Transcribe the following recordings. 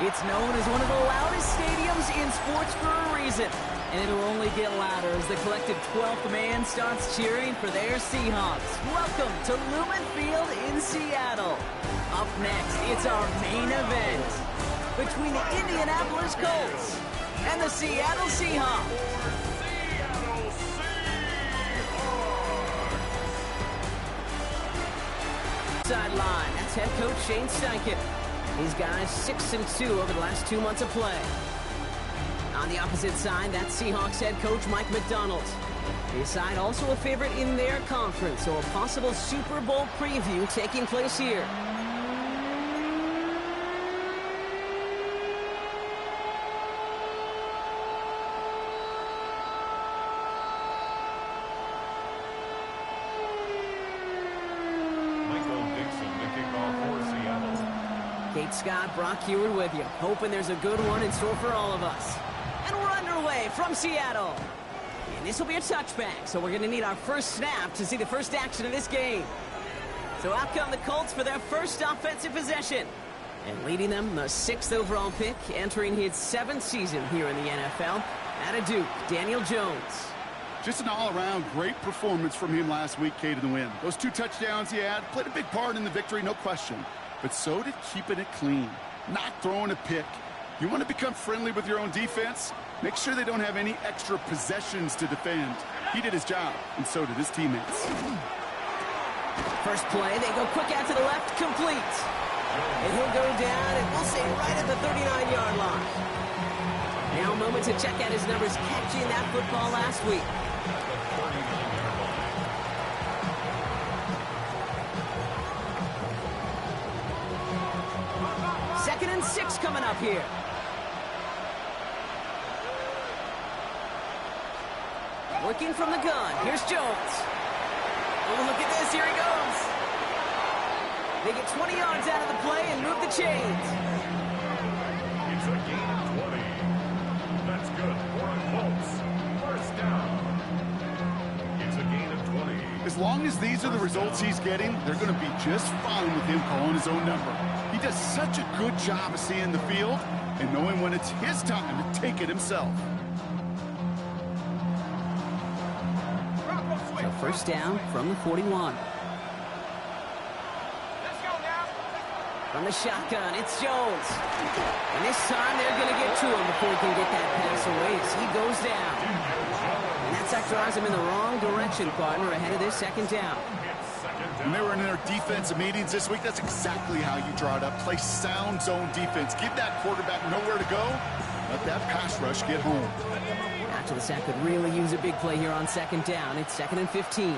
It's known as one of the loudest stadiums in sports for a reason. And it'll only get louder as the collective 12th man starts cheering for their Seahawks. Welcome to Lumen Field in Seattle. Up next, it's our main event between the Indianapolis Colts and the Seattle Seahawks. Sideline, that's head coach Shane Steichen. These guys 6-2 over the last 2 months of play. On the opposite side, that's Seahawks head coach Mike McDonald. His side also a favorite in their conference, so a possible Super Bowl preview taking place here. Kate Scott, Brock Heward with you, hoping there's a good one in store for all of us. And we're underway from Seattle. And this will be a touchback, so we're going to need our first snap to see the first action of this game. So out come the Colts for their first offensive possession. And leading them, the 6th overall pick, entering his 7th season here in the NFL, out of Duke, Daniel Jones. Just an all-around great performance from him last week, Kate, in the win. Those 2 touchdowns he had played a big part in the victory, no question. But so did keeping it clean, not throwing a pick. You want to become friendly with your own defense? Make sure they don't have any extra possessions to defend. He did his job, and so did his teammates. First play, they go quick out to the left, complete. And he'll go down, and we'll say right at the 39-yard line. Now a moment to check out his numbers catching that football last week. Second and 6 coming up here. Working from the gun. Here's Jones. Oh, look at this. Here he goes. They get 20 yards out of the play and move the chains. It's a gain of 20. That's good for a Colts. First down. It's a gain of 20. As long as these are the results he's getting, they're going to be just fine with him calling his own number. He does such a good job of seeing the field and knowing when it's his time to take it himself. So first down from the 41. From the shotgun, it's Jones. And this time they're going to get to him before he can get that pass away as he goes down. And that sack drives him in the wrong direction, partner, ahead of this second down. When they were in their defensive meetings this week, that's exactly how you draw it up. Play sound zone defense. Give that quarterback nowhere to go. Let that pass rush get home. After the sack could really use a big play here on second down. It's 2nd and 15.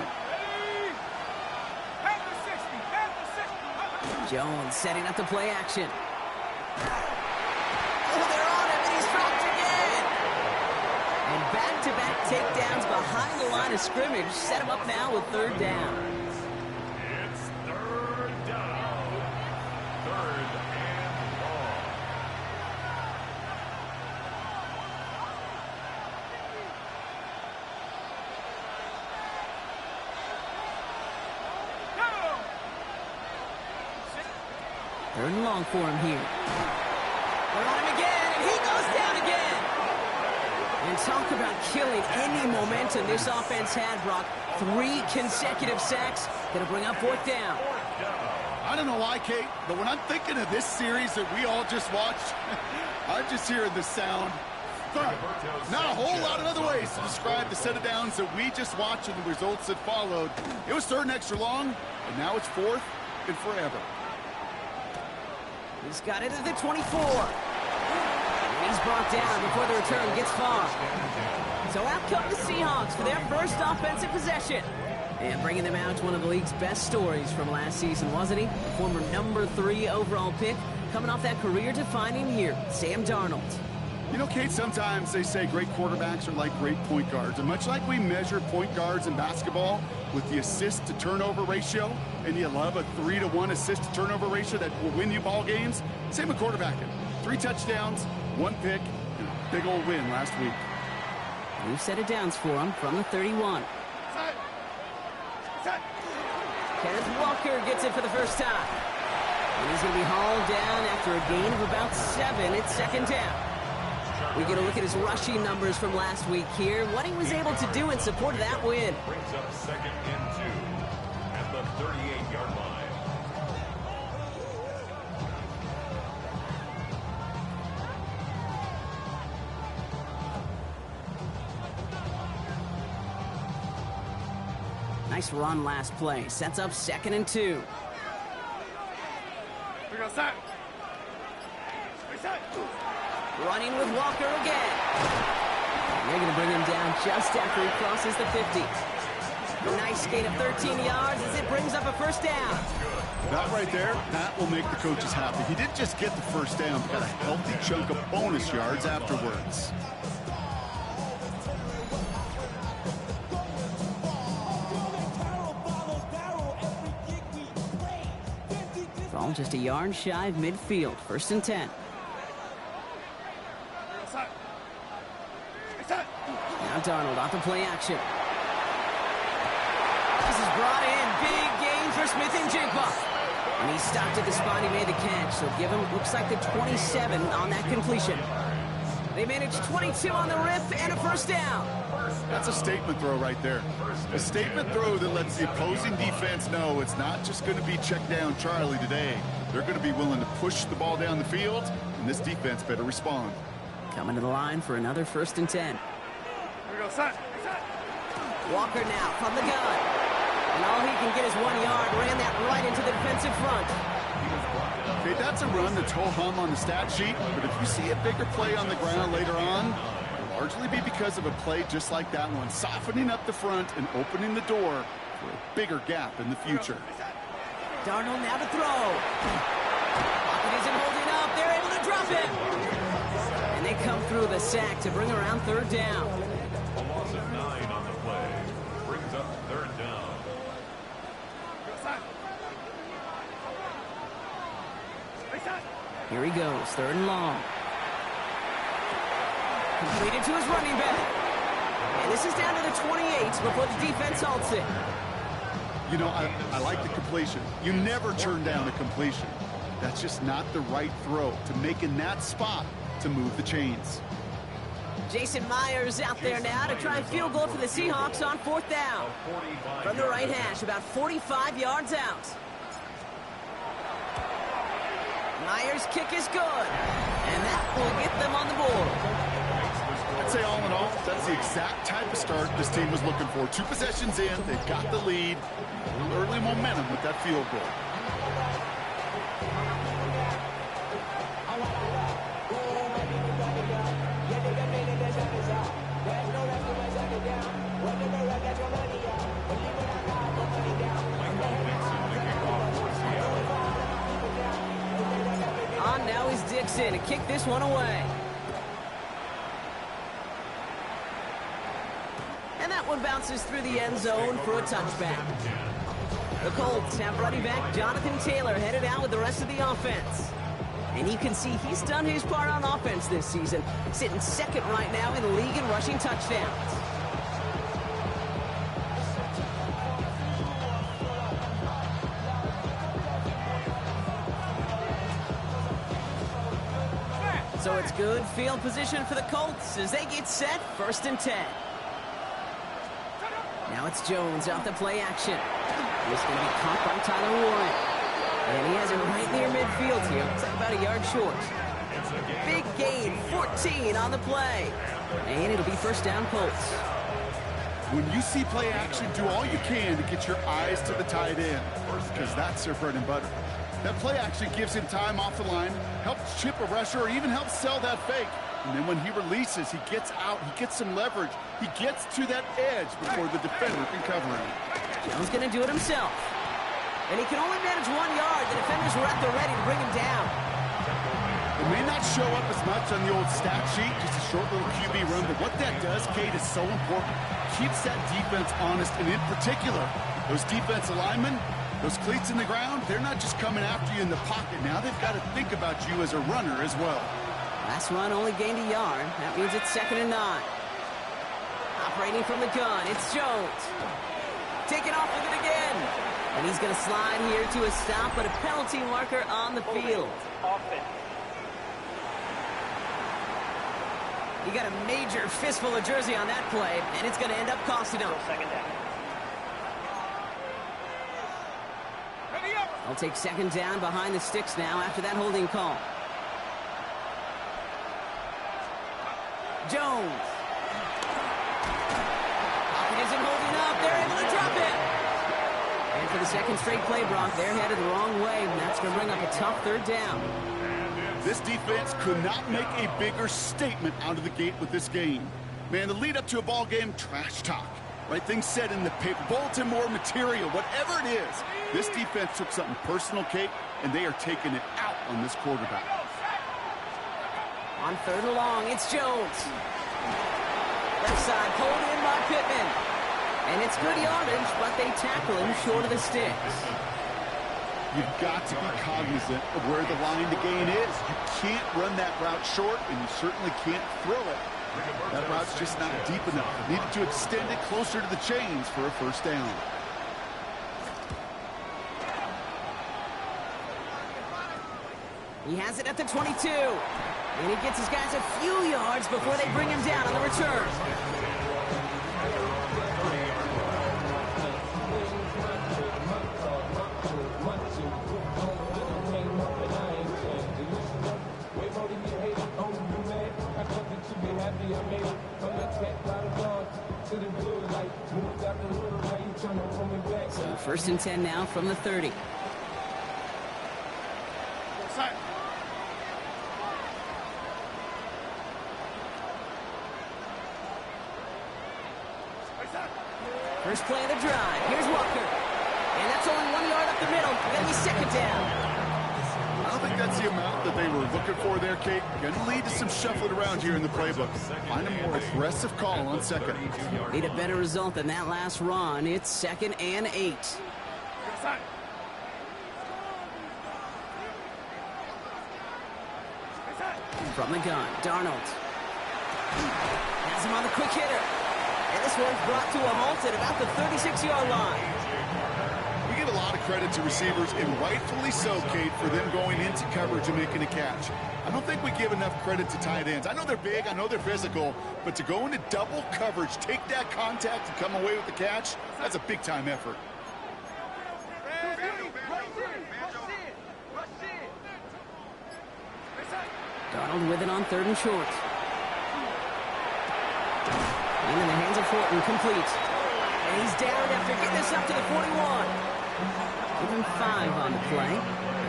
Jones setting up the play action. Oh, they're on him, and he's dropped again. And back-to-back takedowns behind the line of scrimmage set him up now with 3rd down. It's 3rd down. 3rd and long. Third and long for him here. They're on him again, and he goes down again. And talk about killing any momentum this offense had, Brock. 3 consecutive sacks. Going to bring up 4th down. I don't know why, Kate, but when I'm thinking of this series that we all just watched, I'm just hearing the sound. Not a whole lot of other ways to describe the set of downs that we just watched and the results that followed. It was 3rd and extra long, and now it's 4th and forever. He's got it at the 24. And he's brought down before the return gets far. So out come the Seahawks for their first offensive possession. And bringing them out to one of the league's best stories from last season, wasn't he? Former number 3 overall pick, coming off that career-defining year, Sam Darnold. You know, Kate, sometimes they say great quarterbacks are like great point guards. And much like we measure point guards in basketball with the assist-to-turnover ratio, and you love a 3-to-1 assist-to-turnover ratio that will win you ball games, same with quarterbacking. 3 touchdowns, 1 pick, and a big old win last week. New set of downs for him from the 31. Kenneth Walker gets it for the first time. And he's going to be hauled down after a gain of about 7. It's second down. We get a look at his rushing numbers from last week here. What he was able to do in support of that win. Brings up 2nd and 2 at the 38-yard line. Nice run last play. Sets up 2nd and 2. Running with Walker again. And they're going to bring him down just after he crosses the 50. A nice gain of 13 yards as it brings up a first down. That right there, that will make the coaches happy. He didn't just get the first down, but got a healthy chunk of bonus yards afterwards. Ball just a yard shy of midfield. 1st and 10. Now Darnold off the play action. This is brought in. Big gain for Smith-Njigba. And he stopped at the spot he made the catch. So give him, looks like the 27 on that completion. They managed 22 on the rip and a first down. That's a statement throw right there. A statement throw that lets the opposing defense know it's not just going to be check down Charlie today. They're going to be willing to push the ball down the field, and this defense better respond. Coming to the line for another 1st and 10. Walker now from the gun. And all he can get is 1 yard. Ran that right into the defensive front. Okay, that's a run that's ho-hum on the stat sheet, but if you see a bigger play on the ground later on, it'll largely be because of a play just like that one, softening up the front and opening the door for a bigger gap in the future. Darnold now to throw. Pocket isn't holding up. They're able to drop it. And they come through the sack to bring around 3rd down. A loss of 9 on the play. Brings up 3rd down. Here he goes, 3rd and long. Completed to his running back. And this is down to the 28 before the defense halts it. You know, I like the completion. You never turn down a completion. That's just not the right throw to make in that spot to move the chains. Jason Myers out there now to try a field goal for the Seahawks on 4th down. From the right hash, about 45 yards out. Myers' kick is good. And that will get them on the board. I'd say all in all, that's the exact type of start this team was looking for. 2 possessions in, they've got the lead. A little early momentum with that field goal. On now is Dixon to kick this one away. And that one bounces through the end zone for a touchback. The Colts have running back Jonathan Taylor headed out with the rest of the offense. And you can see he's done his part on offense this season, sitting 2nd right now in the league in rushing touchdowns. So it's good field position for the Colts as they get set, 1st and 10. Now it's Jones off the play action. He's going to be caught by Tyler Warren. And he has it right near midfield here. Looks like about a yard short. Big gain, 14 on the play. And it'll be 1st down Colts. When you see play action, do all you can to get your eyes to the tight end, because that's their bread and butter. That play action gives him time off the line, helps chip a rusher, or even helps sell that fake. And then when he releases, he gets out, he gets some leverage. He gets to that edge before the defender can cover him. Jones going to do it himself. And he can only manage 1 yard. The defenders were at the ready to bring him down. It may not show up as much on the old stat sheet, just a short little QB run, but what that does, Kate, is so important. Keeps that defense honest, and in particular, those defensive linemen, those cleats in the ground, they're not just coming after you in the pocket. Now they've got to think about you as a runner as well. Last run only gained a yard. That means it's 2nd and 9. Operating from the gun, it's Jones. Taking off with it again. And And he's going to slide here to a stop, but a penalty marker on the field. He got a major fistful of jersey on that play, and it's going to end up costing him. Second down. I'll take second down behind the sticks now after that holding call. Jones. Pocket isn't holding up. They're able to drop it. And for the second straight play, Brock, they're headed the wrong way, and that's going to bring up a tough third down. This defense could not make a bigger statement out of the gate with this game. Man, the lead up to a ball game, trash talk. Right things said in the paper, bulletin board material, whatever it is. This defense took something personal, Kate, and they are taking it out on this quarterback. On third and long, it's Jones. Left side, pulled in by Pittman. And it's good yardage, but they tackle him short of the sticks. You've got to be cognizant of where the line to gain is. You can't run that route short, and you certainly can't throw it. That route's just not deep enough. You needed to extend it closer to the chains for a first down. He has it at the 22. And he gets his guys a few yards before they bring him down on the return. So first and 10 now from the 30. First play of the drive. Here's Walker. And that's only 1 yard up the middle. Going to be second down. I don't think that's the amount that they were looking for there, Kate. Going to lead to some shuffling around here in the playbook. Find a more aggressive call on second. Need a better result than that last run. It's 2nd and 8. From the gun, Darnold. Has him on the quick hitter. And this one's brought to a halt at about the 36-yard line. We give a lot of credit to receivers, and rightfully so, Kate, for them going into coverage and making a catch. I don't think we give enough credit to tight ends. I know they're big, I know they're physical, but to go into double coverage, take that contact and come away with the catch, that's a big-time effort. Darnold with it on 3rd and short. And in the hands of Horton, complete. And he's down after getting this up to the 41. Give him 5 on the play.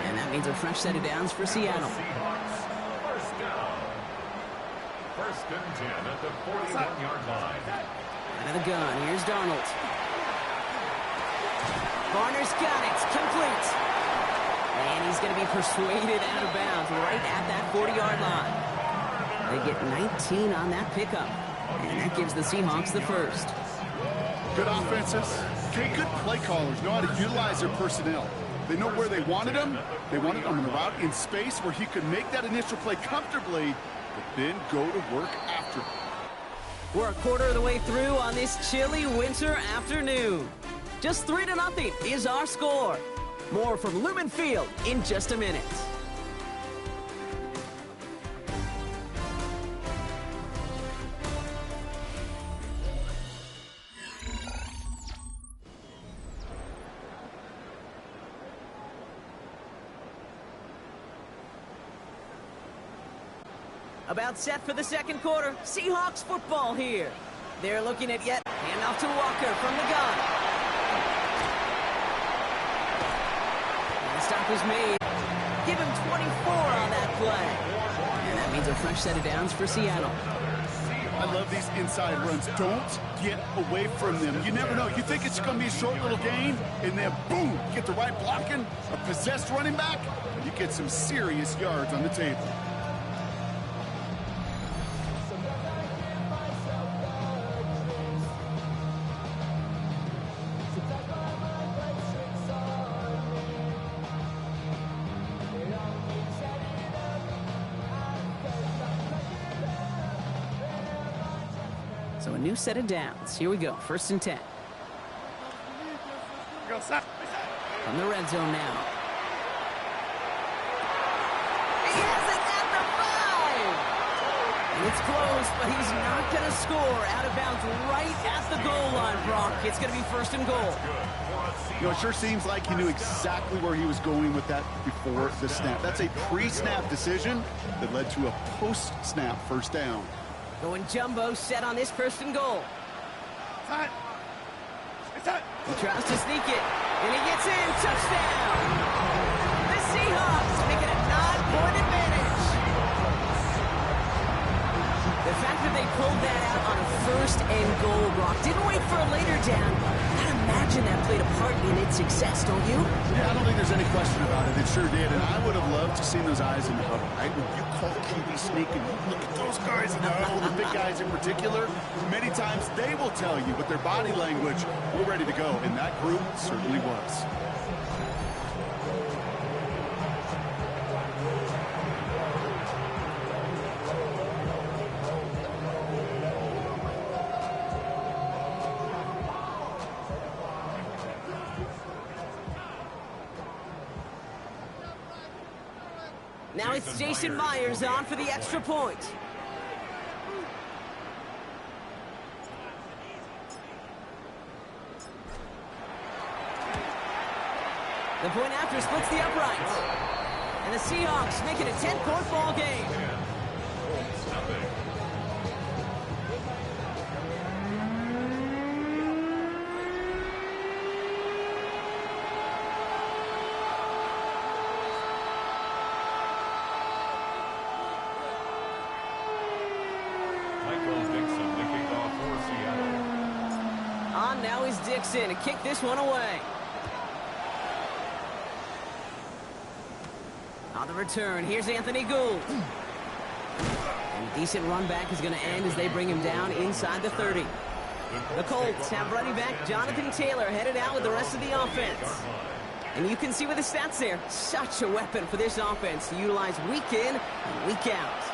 And that means a fresh set of downs for Seattle. First down. First and 10 at the 41-yard line. Out of the gun, here's Darnold. Varner's got it, complete. And he's going to be persuaded out of bounds right at that 40-yard line. They get 19 on that pickup. And that gives the Seahawks the first. Good offenses. Okay, good play callers know how to utilize their personnel. They know where they wanted them. They wanted them on the route in space where he could make that initial play comfortably, but then go to work after. We're a quarter of the way through on this chilly winter afternoon. Just 3-0 is our score. More from Lumen Field in just a minute. About set for the second quarter. Seahawks football here. They're looking at yet. Handoff to Walker from the gun. And the stop is made. Give him 24 on that play. And that means a fresh set of downs for Seattle. I love these inside runs. Don't get away from them. You never know. You think it's going to be a short little gain, and then boom, get the right blocking, a possessed running back, you get some serious yards on the table. So a new set of downs. Here we go. 1st and 10. From the red zone now. He has it at the 5! And it's close, but he's not going to score. Out of bounds right at the goal line, Brock. It's going to be first and goal. You know, it sure seems like he knew exactly where he was going with that before the snap. That's a pre-snap decision that led to a post-snap first down. Going jumbo set on this first and goal. He tries to sneak it, and he gets in. Touchdown! The Seahawks make it a 9-point advantage. The fact that they pulled that out on a first and goal, Brock, didn't wait for a later down. I imagine that played a part in its success, don't you? Yeah, I don't think there's any question about it. It sure did, and I would have loved to see those eyes in the huddle, right? When you call QB sneak and you look at those guys in the huddle, the big guys in particular, many times they will tell you with their body language, we're ready to go, and that group certainly was. Now it's Jason Myers on for the extra point. The point after splits the uprights. And the Seahawks make it a 10-point ball game. Now is Dixon to kick this one away. On the return, here's Anthony Gould. And a decent run back is going to end as they bring him down inside the 30. The Colts have running back Jonathan Taylor headed out with the rest of the offense. And you can see with the stats there, such a weapon for this offense to utilize week in and week out.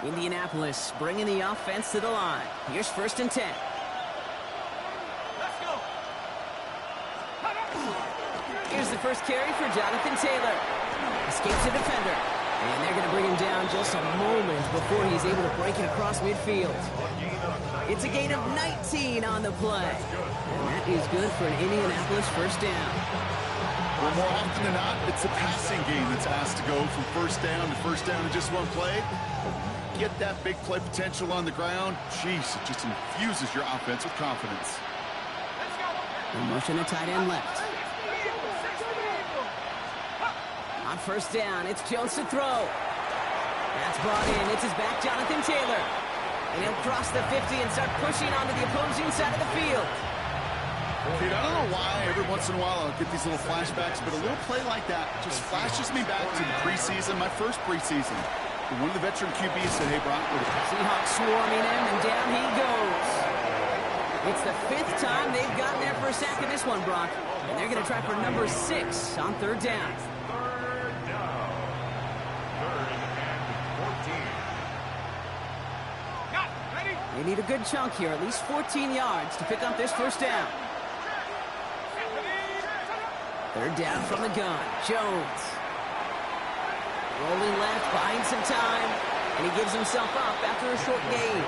Indianapolis bringing the offense to the line. Here's first and 10. Let's go. Here's the first carry for Jonathan Taylor. Escapes the defender. And they're going to bring him down just a moment before he's able to break it across midfield. It's a gain of 19 on the play. And that is good for an Indianapolis first down. Well, more often than not, it's a passing game that's asked to go from first down in just one play. Get that big play potential on the ground. Jeez, it just infuses your offense with confidence. The motion to tight end left. On first down, it's Jones to throw. That's brought in. It's his back, Jonathan Taylor. And he'll cross the 50 and start pushing onto the opposing side of the field. Dude, I don't know why every once in a while I'll get these little flashbacks, but a little play like that just flashes me back to the preseason, my first preseason. And one of the veteran QBs said, hey, Brock, Seahawks swarming him, and down he goes. It's the 5th time they've gotten there for a sack in this one, Brock. And they're going to try for number 6 on third down. Third down. Third and 14. They need a good chunk here, at least 14 yards to pick up this first down. Third down from the gun. Jones. Rolling left, buying some time, and he gives himself up after a short gain.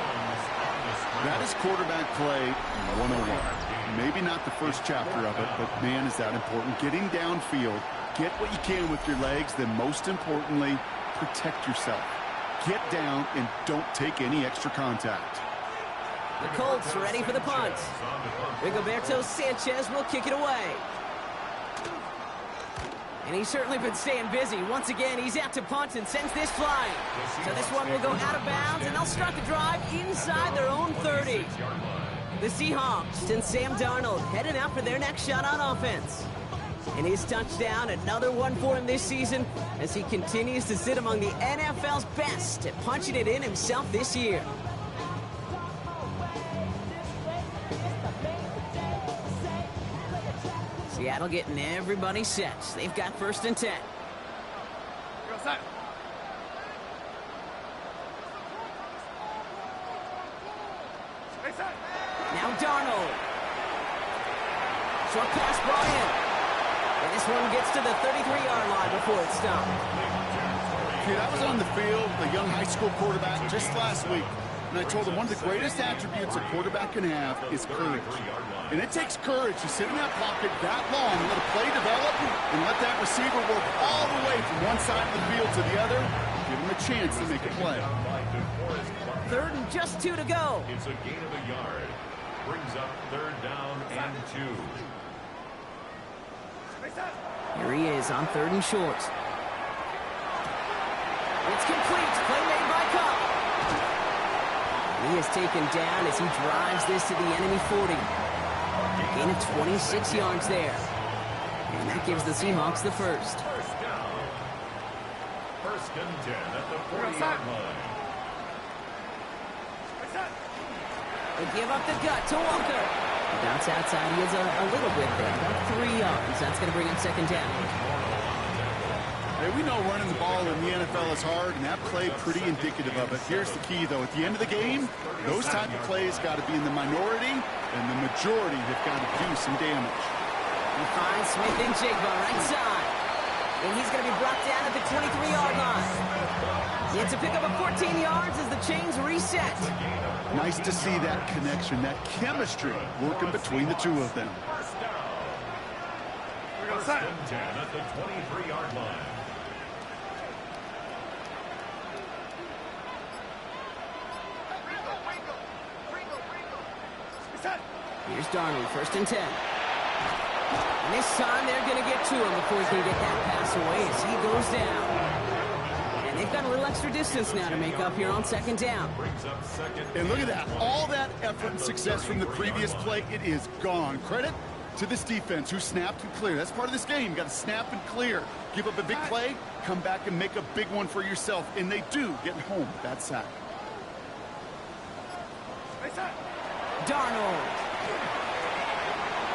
that is quarterback play 101. Maybe not the first chapter of it, but man, is that important. Getting downfield, get what you can with your legs, then most importantly, protect yourself. Get down and don't take any extra contact. The Colts ready for the punt. Rigoberto Sanchez will kick it away. And he's certainly been staying busy. Once again, he's out to punt and sends this flying. So this one will go out of bounds, and they'll start the drive inside their own 30. The Seahawks and Sam Darnold headed out for their next shot on offense. And his touchdown, another one for him this season, as he continues to sit among the NFL's best at punching it in himself this year. Seattle getting everybody set. They've got first and 10. Now Darnold. Short pass brought in. And this one gets to the 33-yard line before it's stopped. Kid, I was on the field, a young high school quarterback, just last week. And I told him one of the greatest attributes a quarterback can have is courage. And it takes courage to sit in that pocket that long, let a play develop, and let that receiver work all the way from one side of the field to the other, give him a chance to make a play. Third and just 2 to go. It's a gain of a yard. Brings up 3rd down and 2. Here he is on 3rd and short. It's complete. Play made by Cup. He is taken down as he drives this to the enemy 40. Gain of 26 yards there. And that gives the Seahawks the first. First down. 1st and 10 at the 40-yard line. They give up the gut to Walker. Bounce outside. He is a little bit there. About 3 yards. That's going to bring him 2nd down. Hey, we know running the ball in the NFL is hard, and that play pretty indicative of it. Here's the key, though. At the end of the game, those type of plays got to be in the minority, and the majority have got to do some damage. He finds Smith-Njigba right side. And he's going to be brought down at the 23-yard line. He gets to pick up a 14 yards as the chains reset. Nice to see that connection, that chemistry working between the two of them. First and 10 at the 23-yard line. Here's Darnold, 1st and 10. And this time they're going to get to him before he can get that pass away as he goes down. And they've got a little extra distance now to make up here on 2nd down. And look at that. All that effort and success from the previous play, it is gone. Credit to this defense who snapped and cleared. That's part of this game. You got to snap and clear. Give up a big play, come back and make a big one for yourself. And they do get home with that sack. Darnold.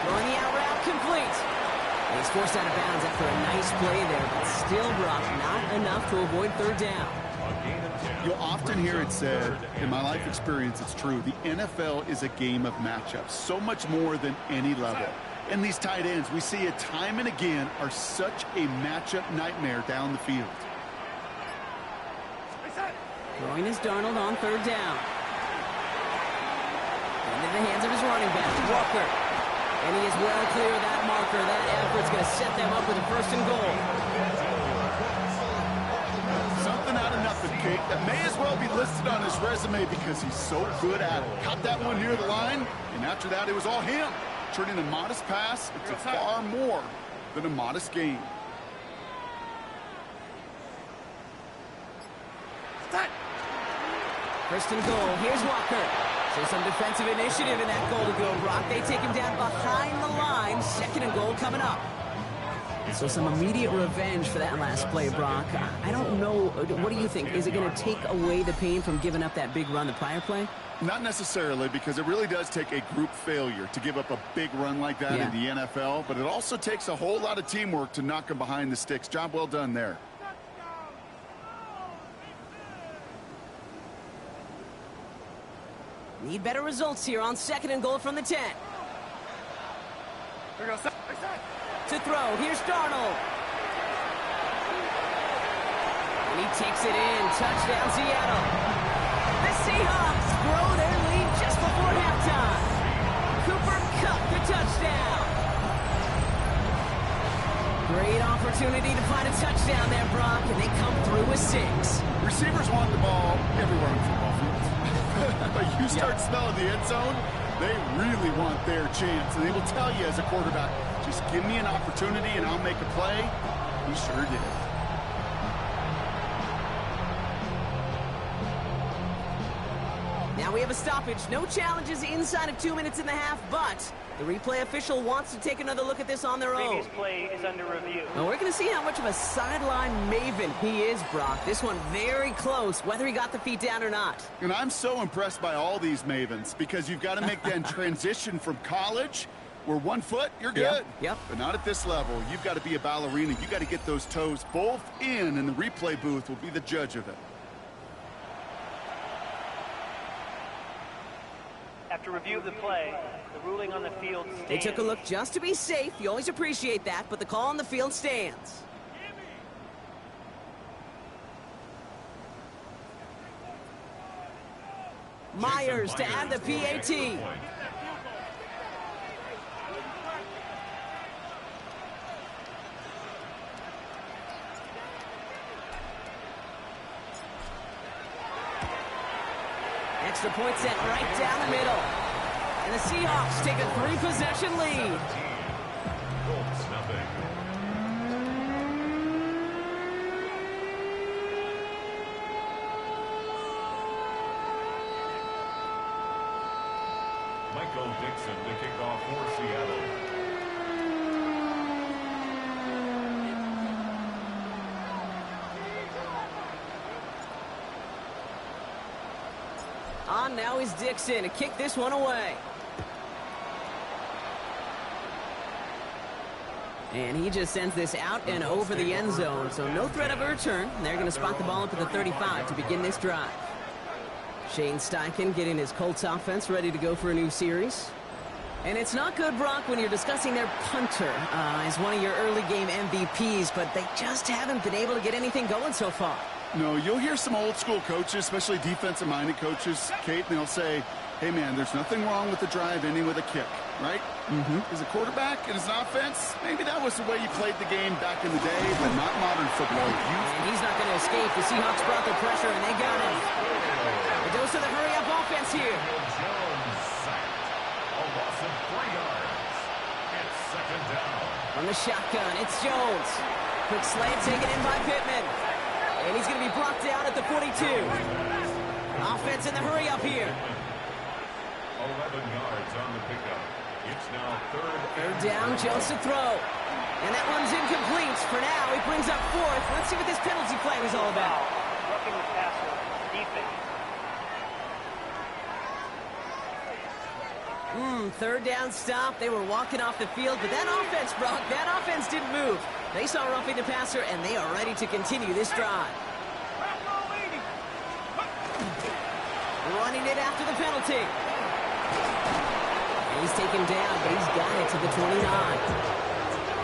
Throwing the out route complete. He's forced out of bounds after a nice play there, but still, Brock, not enough to avoid 3rd down. You'll often hear it said, in my life experience, it's true, the NFL is a game of matchups, so much more than any level. And these tight ends, we see it time and again, are such a matchup nightmare down the field. Throwing is Darnold on 3rd down. Into the hands of his running back, Walker. And he is well clear of that marker. That effort's going to set them up with a 1st and goal. Something out of nothing, Kate. That may as well be listed on his resume because he's so good at it. Caught that one near the line, and after that, it was all him. Turning a modest pass into far more than a modest game. First and goal. Here's Walker. So some defensive initiative in that goal to go, Brock. They take him down behind the line. 2nd and goal coming up. So some immediate revenge for that last play, Brock. I don't know. What do you think? Is it going to take away the pain from giving up that big run the prior play? Not necessarily, because it really does take a group failure to give up a big run like that in the NFL. But it also takes a whole lot of teamwork to knock them behind the sticks. Job well done there. Need better results here on 2nd and goal from the 10. To throw, here's Darnold. And he takes it in. Touchdown, Seattle. The Seahawks grow their lead just before halftime. Cooper Kupp, the touchdown. Great opportunity to find a touchdown there, Brock, and they come through with 6. Receivers want the ball everywhere on football fields. But you start smelling the end zone, they really want their chance. And they will tell you as a quarterback, just give me an opportunity and I'll make a play. He sure did. Now we have a stoppage. No challenges inside of 2 minutes and a half, but the replay official wants to take another look at this on their own. Previous play is under review. Well, we're going to see how much of a sideline maven he is, Brock. This one very close, whether he got the feet down or not. And I'm so impressed by all these mavens because you've got to make that transition from college Where 1 foot, you're good. Yep. But not at this level. You've got to be a ballerina. You've got to get those toes both in, and the replay booth will be the judge of it. After review of the play, the ruling on the field stands. They took a look just to be safe. You always appreciate that, but the call on the field stands. Myers to add the PAT. Extra point set right down the middle. And the Seahawks take a 3-possession lead. Colts nothing. Michael Dixon to kick off for Seattle. On now is Dixon to kick this one away. And he just sends this out and over the end zone, so no threat of a return. They're going to spot the ball up at the 35 to begin this drive. Shane Steichen getting his Colts offense ready to go for a new series. And it's not good, Brock, when you're discussing their punter as one of your early game MVPs, but they just haven't been able to get anything going so far. No, you'll hear some old school coaches, especially defensive-minded coaches, Kate, and they'll say, hey, man, there's nothing wrong with the drive ending with a kick, right? As a quarterback and as an offense, maybe that was the way you played the game back in the day, but not modern football. And he's not going to escape. The Seahawks brought the pressure, and they got him. It goes to the hurry-up offense here. Jones sacked. A loss of 3 yards. It's second down. From the shotgun, it's Jones. Quick slant taken in by Pittman. And he's going to be brought down at the 42. Offense in the hurry-up here. 11 yards on the pickup. It's now Third down, Jones to throw. And that one's incomplete. For now, he brings up 4th. Let's see what this penalty flag is all about. Roughing the passer. Defense. Third down stop. They were walking off the field, but that offense, Brock, that offense didn't move. They saw roughing the passer, and they are ready to continue this drive. Running it after the penalty. And he's taken down, but he's got it to the 29.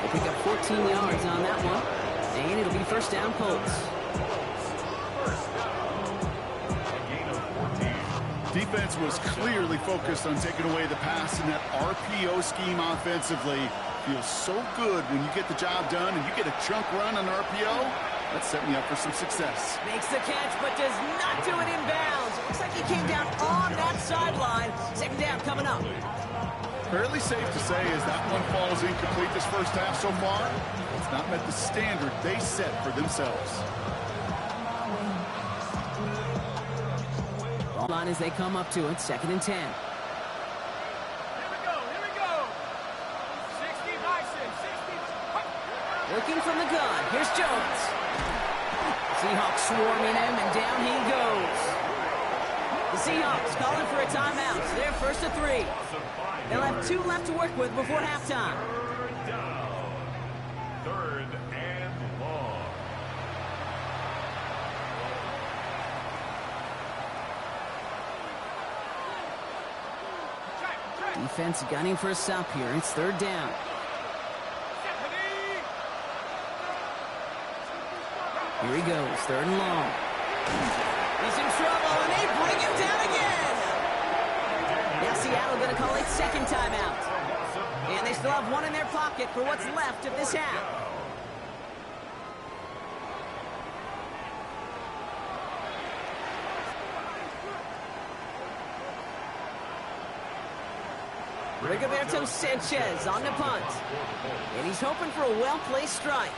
They pick up 14 yards on that one, and it'll be first down Colts. Defense was clearly focused on taking away the pass, and that RPO scheme offensively feels so good when you get the job done and you get a chunk run on RPO. That's setting you up for some success. Makes the catch, but does not do it in bounds. Looks like he came down on that sideline. Second down coming up. Fairly safe to say as that one falls incomplete this first half so far, it's not met the standard they set for themselves. Line as they come up to it, 2nd and 10. Here we go. 60 Bison, 60. Looking from the gun, here's Jones. Seahawks swarming him, and down he goes. The Seahawks calling for a timeout, so they're 1st and 3. They'll have 2 left to work with before halftime. Third down. 3rd and long. Defense gunning for a stop here. It's 3rd down. Here he goes, 3rd and long. He's in trouble, and they bring him down again. Now Seattle going to call it 2nd timeout. And they still have 1 in their pocket for what's left of this half. Rigoberto Sanchez on the punt. And he's hoping for a well-placed strike.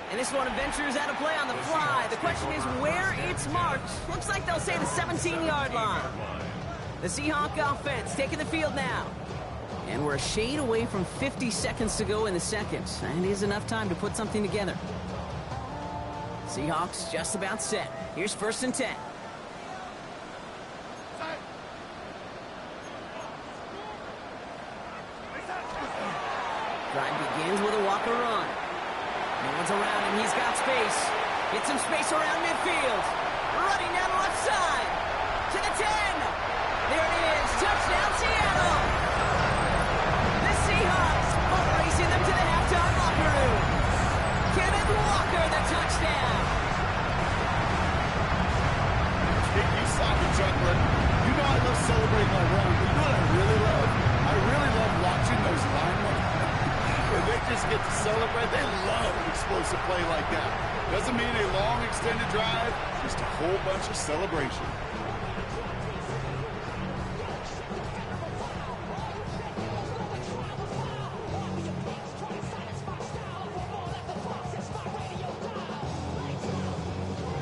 And this one ventures out of play on the fly. The question is where it's marked. Looks like they'll say the 17-yard line. The Seahawk offense taking the field now. And we're a shade away from 50 seconds to go in the second. And is enough time to put something together. Seahawks just about set. Here's 1st and 10. Drive begins with a Walker run. No one's around him. He's got space. Gets some space around midfield. Running down the left side. To the 10. There it is. Touchdown, Seattle. The Seahawks are racing them to the halftime locker room. Kenneth Walker, the touchdown. You saw the juggler. You know I love celebrating my run, but you know what I really love? I really love watching those linemen. When they just get to celebrate, they love an explosive play like that. Doesn't mean a long extended drive, just a whole bunch of celebration.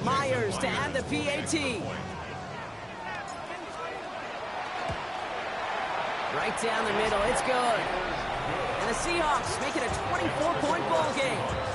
Myers to add the PAT. Right down the middle, it's good. And the Seahawks make it a 24-point ball game.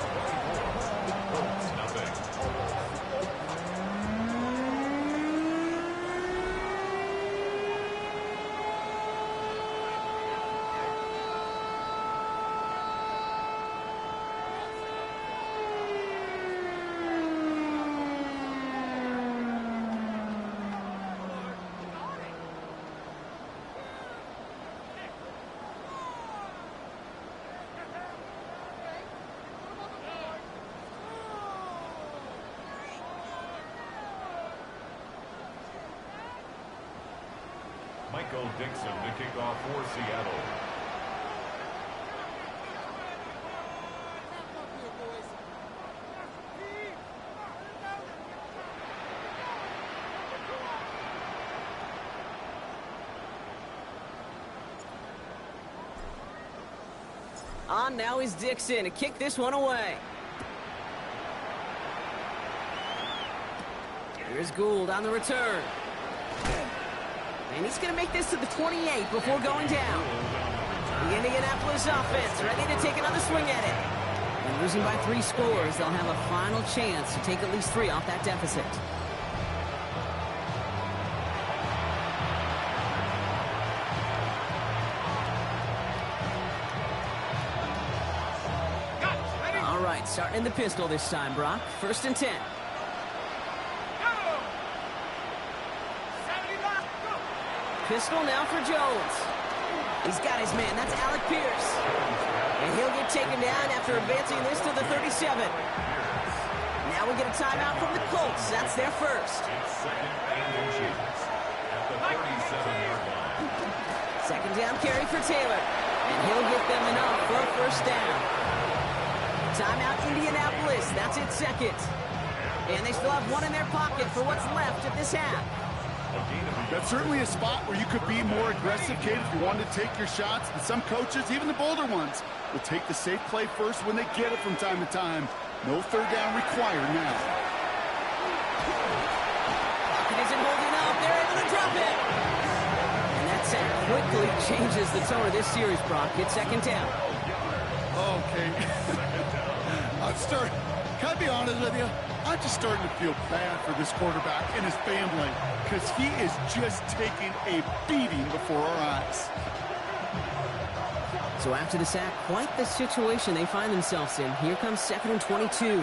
Michael Dixon to kick off for Seattle. On now is Dixon to kick this one away. Here's Gould on the return. And he's going to make this to the 28 before going down. The Indianapolis offense ready to take another swing at it. And losing by 3 scores, they'll have a final chance to take at least 3 off that deficit. All right, starting in the pistol this time, Brock. 1st and 10. Pistol now for Jones. He's got his man. That's Alec Pierce. And he'll get taken down after advancing this to the 37. Now we get a timeout from the Colts. That's their first. Second and inches at the 37-yard line. Second down carry for Taylor. And he'll get them enough for a 1st down. Timeout Indianapolis. That's its 2nd. And they still have 1 in their pocket for what's left of this half. That's certainly a spot where you could be more aggressive, Kate, if you wanted to take your shots. And some coaches, even the bolder ones, will take the safe play first when they get it from time to time. No 3rd down required now. Pocket isn't holding up. They're able to drop it. And that sack quickly changes the tone of this series, Brock. It's 2nd down. Okay. Can I be honest with you? I'm just starting to feel bad for this quarterback and his family because he is just taking a beating before our eyes. So after the sack, quite the situation they find themselves in. Here comes 2nd and 22.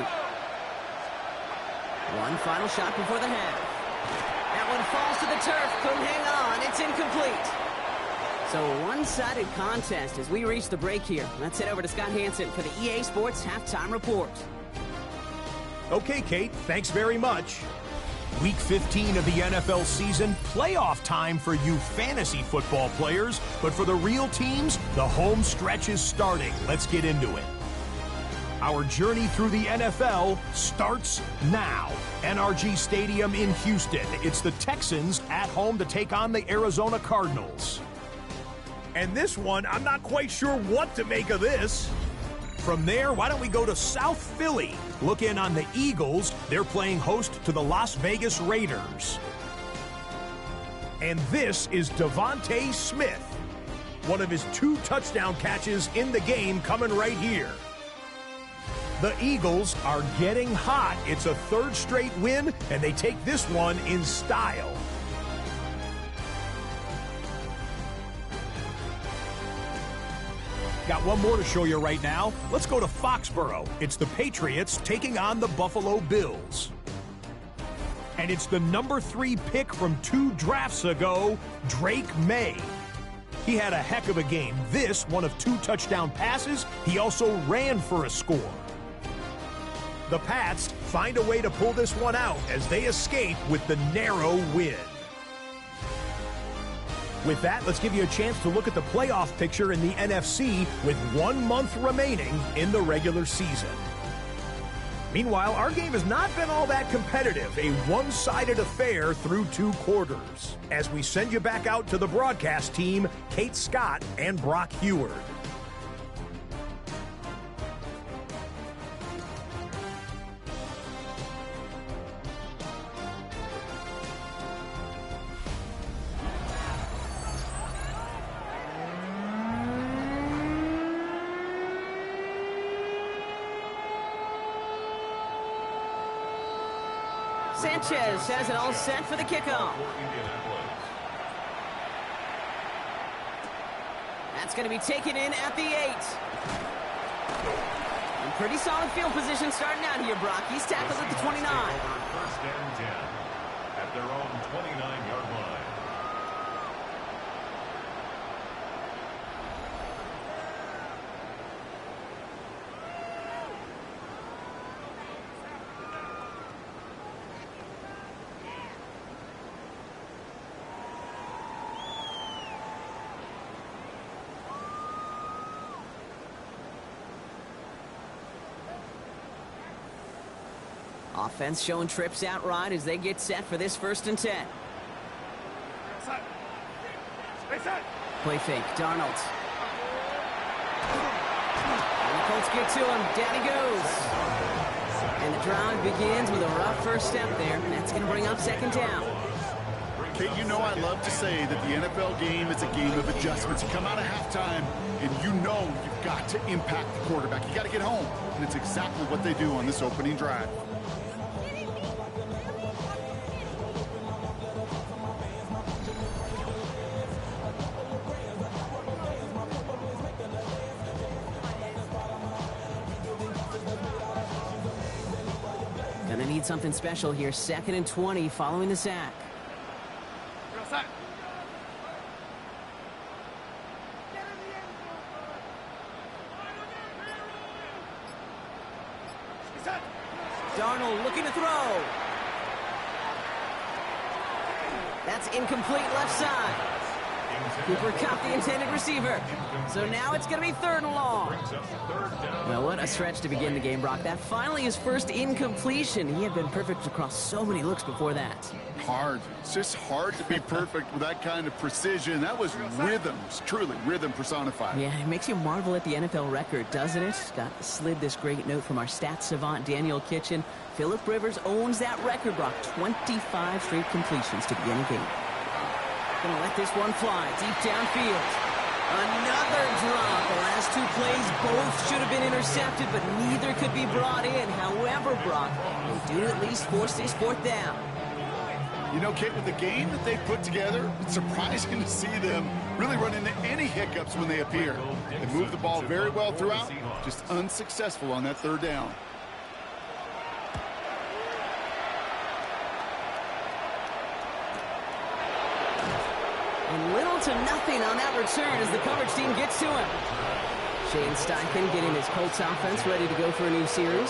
One final shot before the half. That one falls to the turf. Couldn't hang on. It's incomplete. So a one-sided contest as we reach the break here. Let's head over to Scott Hansen for the EA Sports Halftime Report. Okay, Kate, thanks very much. Week 15 of the NFL season, playoff time for you fantasy football players, but for the real teams, the home stretch is starting. Let's get into it. Our journey through the NFL starts now. NRG Stadium in Houston. It's the Texans at home to take on the Arizona Cardinals. And this one, I'm not quite sure what to make of this. From there, why don't we go to South Philly? Look in on the Eagles. They're playing host to the Las Vegas Raiders. And this is Devontae Smith. One of his 2 touchdown catches in the game coming right here. The Eagles are getting hot. It's a 3rd straight win, and they take this one in style. Got one more to show you right now. Let's go to Foxborough. It's the Patriots taking on the Buffalo Bills. And it's the number 3 pick from 2 drafts ago, Drake May. He had a heck of a game. This, one of 2 touchdown passes. He also ran for a score. The Pats find a way to pull this one out as they escape with the narrow win. With that, let's give you a chance to look at the playoff picture in the NFC with 1 month remaining in the regular season. Meanwhile, our game has not been all that competitive, a one-sided affair through 2 quarters. As we send you back out to the broadcast team, Kate Scott and Brock Heward. Sanchez has it all set for the kickoff. That's going to be taken in at the 8. In pretty solid field position starting out here, Brock. He's tackled at the 29. First and 10 at their own 29-yard line. Offense showing trips out right as they get set for this 1st and 10. Play fake, Darnold. And the Colts get to him. Down he goes. And the drive begins with a rough first step there. And that's going to bring up 2nd down. Kate, you know I love to say that the NFL game is a game of adjustments. You come out of halftime, and you know you've got to impact the quarterback. You got to get home. And it's exactly what they do on this opening drive. Gonna need something special here. 2nd and 20 following the sack. Darnold looking to throw. That's incomplete left side. Cooper caught the intended receiver. So now it's going to be 3rd and long. Well, what a stretch to begin the game, Brock. That finally his first incompletion. He had been perfect across so many looks before that. Hard. It's just hard to be perfect with that kind of precision. That was rhythm. It's truly rhythm personified. Yeah, it makes you marvel at the NFL record, doesn't it? Got slid this great note from our stats savant, Daniel Kitchen. Phillip Rivers owns that record, Brock. 25 straight completions to begin a game. Gonna let this one fly deep downfield. Another drop. The last 2 plays both should have been intercepted, but neither could be brought in. However, Brock, they do at least force this 4th down. You know, Kate, with the game that they put together, it's surprising to see them really run into any hiccups when they appear. They move the ball very well throughout, just unsuccessful on that 3rd down. And little to nothing on that return as the coverage team gets to him. Shane Steichen getting his Colts offense ready to go for a new series.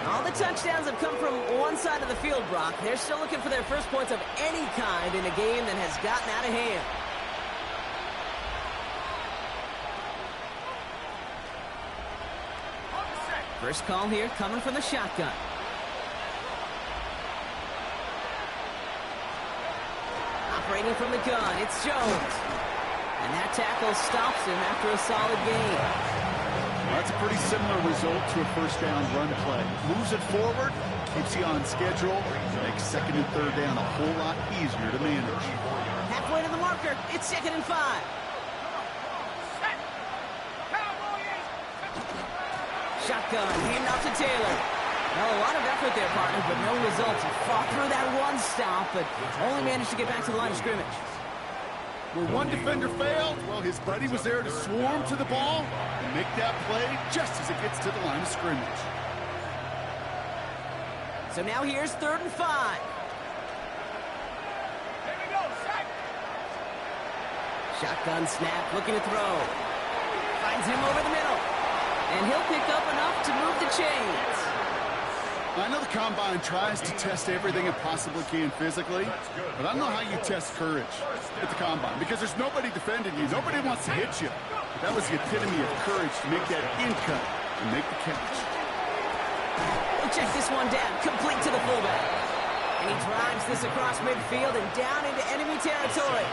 All the touchdowns have come from one side of the field, Brock. They're still looking for their first points of any kind in a game that has gotten out of hand. First call here coming from the shotgun. Operating from the gun, it's Jones. And that tackle stops him after a solid gain. Well, that's a pretty similar result to a 1st down run play. Moves it forward, keeps you on schedule, makes 2nd and 3rd down a whole lot easier to manage. Halfway to the marker, it's 2nd and 5. Shotgun, hand off to Taylor. Well, a lot of effort there, partner, but no results. He fought through that one stop, but only managed to get back to the line of scrimmage. Where one defender failed, well, his buddy was there to swarm to the ball and make that play just as it gets to the line of scrimmage. So now here's 3rd and 5. Here we go, sack. Shotgun snap, looking to throw. Finds him over the middle. And he'll pick up enough to move the chains. I know the Combine tries to test everything it possibly can physically, but I don't know how you test courage at the Combine because there's nobody defending you. Nobody wants to hit you. But that was the epitome of courage to make that in cut and make the catch. We'll check this one down, complete to the fullback. And he drives this across midfield and down into enemy territory.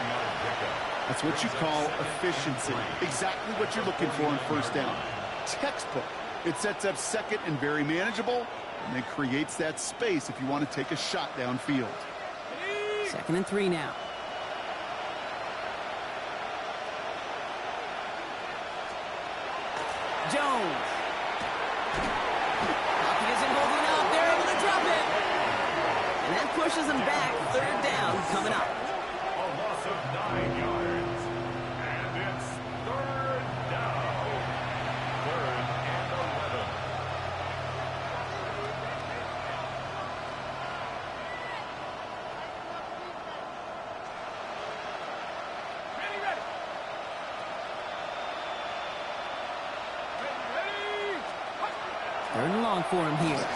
That's what you call efficiency. Exactly what you're looking for in 1st down. Textbook. It sets up 2nd and very manageable, and then creates that space if you want to take a shot downfield. 2nd and 3 now. Jones. Pocket isn't holding up. They're able to drop it. And that pushes them back. 3rd down coming up. A loss of 9 yards. And it's 3rd down. 3rd and 11. Ready, ready. Ready. 3rd and long for him here.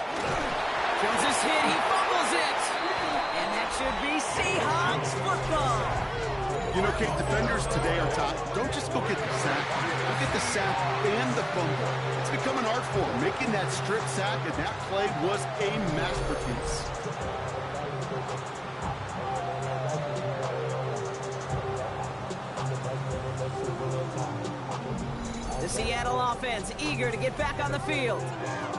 Jones is hit. He fumbles it. And that should be Seahawks football. You know, Kate, defenders today are taught, don't just go get the sack. Go get the sack and the fumble. It's become an art form, making that strip sack, and that play was a masterpiece. The Seattle offense eager to get back on the field.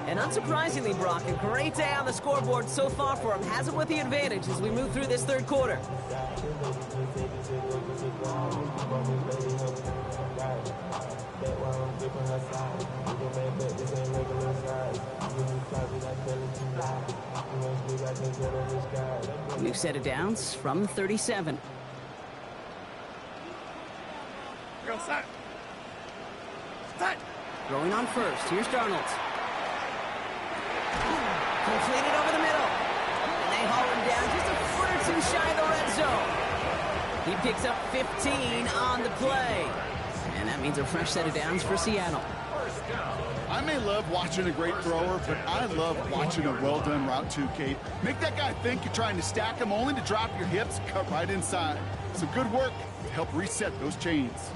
And unsurprisingly, Brock, a great day on the scoreboard so far for him. Has it with the advantage as we move through this 3rd quarter. New set of downs from 37. Go, sack. Throwing on 1st. Here's Darnold. Completed over the middle. And they haul him down just a foot or 2 shy of the red zone. He picks up 15 on the play. And that means a fresh set of downs for Seattle. I may love watching a great thrower, but I love watching a well-done route too, Kate. Make that guy think you're trying to stack him only to drop your hips, cut right inside. Some good work to help reset those chains.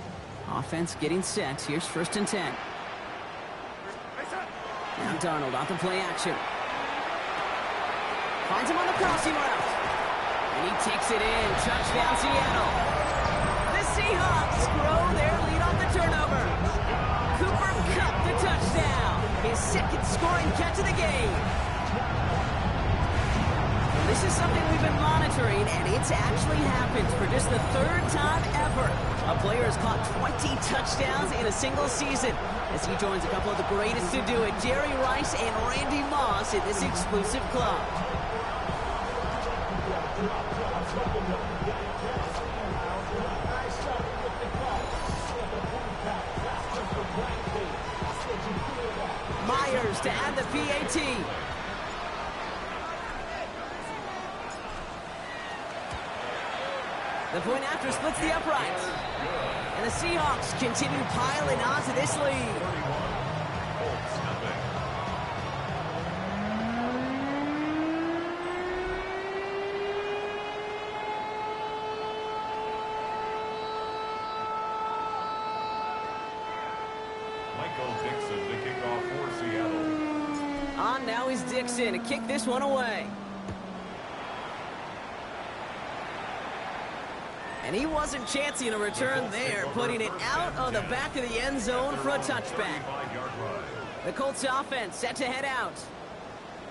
Offense getting set. Here's 1st and 10. Now Darnold off the play action. Finds him on the crossing route. And he takes it in. Touchdown, Seattle. The Seahawks grow their lead on the turnover. Cooper Kupp the touchdown. His 2nd scoring catch of the game. Well, this is something we've been monitoring, and it's actually happened for just the 3rd time ever. A player has caught 20 touchdowns in a single season as he joins a couple of the greatest to do it, Jerry Rice and Randy Moss, in this exclusive club. Myers to add the PAT. The point after splits the uprights. And the Seahawks continue piling onto this lead. Michael Dixon to kick off for Seattle. On now is Dixon to kick this one away. And he wasn't chancing a return there, putting it out of the back of the end zone for a touchback. The Colts offense set to head out.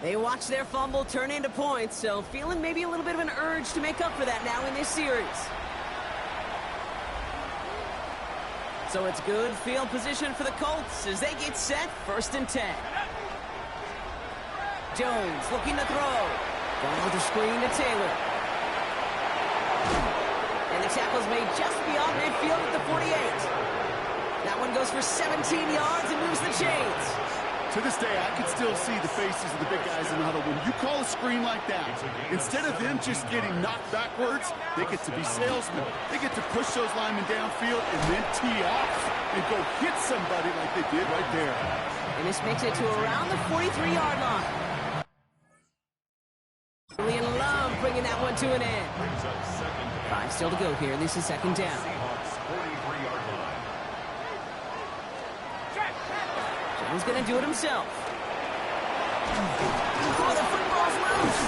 They watch their fumble turn into points, so feeling maybe a little bit of an urge to make up for that now in this series. So it's good field position for the Colts as they get set, 1st and 10. Jones looking to throw. Going with the screen to Taylor. And the tackle's made just beyond midfield at the 48. That one goes for 17 yards and moves the chains. To this day, I can still see the faces of the big guys in the huddle. When you call a screen like that, instead of them just getting knocked backwards, they get to be salesmen. They get to push those linemen downfield and then tee off and go hit somebody like they did right there. And this makes it to around the 43-yard line. Julian Love bringing that one to an end. 5 still to go here. This is second down. Jones going to do it himself. Oh, the football's loose.